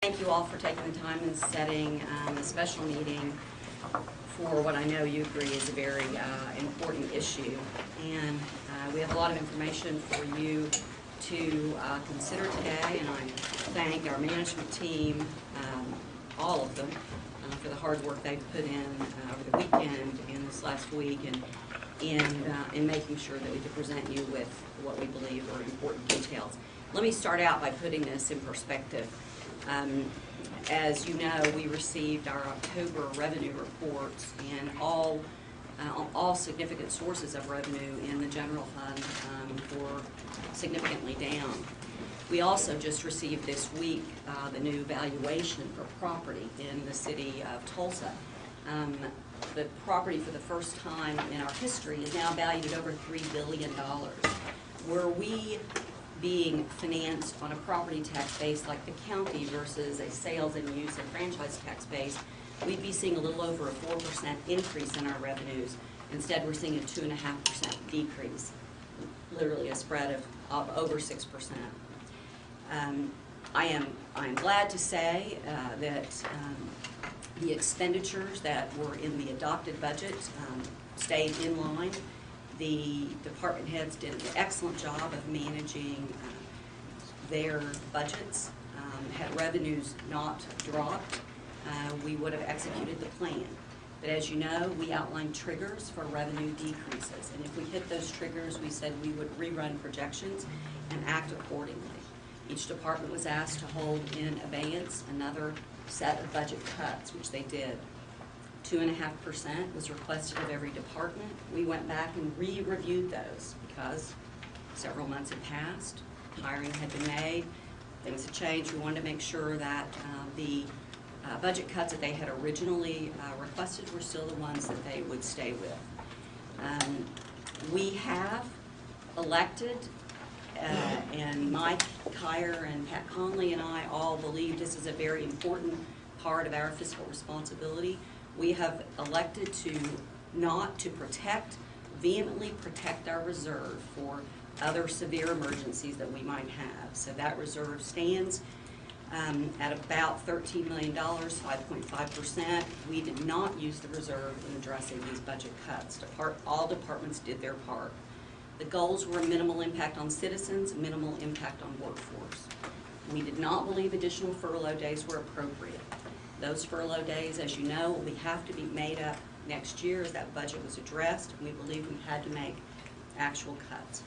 Thank you all for taking the time and setting a special meeting for what I know you agree is a very important issue. And we have a lot of information for you to consider today, and I thank our management team, all of them, for the hard work they've put in over the weekend and this last week, and in making sure that we can present you with what we believe are important details. Let me start out by putting this in perspective. As you know, we received our October revenue reports, and all significant sources of revenue in the general fund were significantly down. We also just received this week the new valuation for property in the city of Tulsa. The property, for the first time in our history, is now valued at over $3 billion. Were we being financed on a property tax base like the county versus a sales and use and franchise tax base, we'd be seeing a little over a 4% increase in our revenues. Instead, we're seeing a 2.5% decrease, literally a spread of over 6%. I am glad to say that the expenditures that were in the adopted budget stayed in line. The department heads did an excellent job of managing their budgets. Had revenues not dropped, we would have executed the plan. But as you know, we outlined triggers for revenue decreases. And if we hit those triggers, we said we would rerun projections and act accordingly. Each department was asked to hold in abeyance another set of budget cuts, which they did. 2.5% was requested of every department. We went back and re-reviewed those because several months had passed, hiring had been made, things had changed. We wanted to make sure that the budget cuts that they had originally requested were still the ones that they would stay with. We have elected, and Mike Kyer and Pat Conley and I all believe this is a very important part of our fiscal responsibility. We have elected not to vehemently protect our reserve for other severe emergencies that we might have. So that reserve stands at about $13 million, 5.5%. We did not use the reserve in addressing these budget cuts. All departments did their part. The goals were minimal impact on citizens, minimal impact on workforce. We did not believe additional furlough days were appropriate. Those furlough days, as you know, will have to be made up next year as that budget was addressed, and we believe we had to make actual cuts.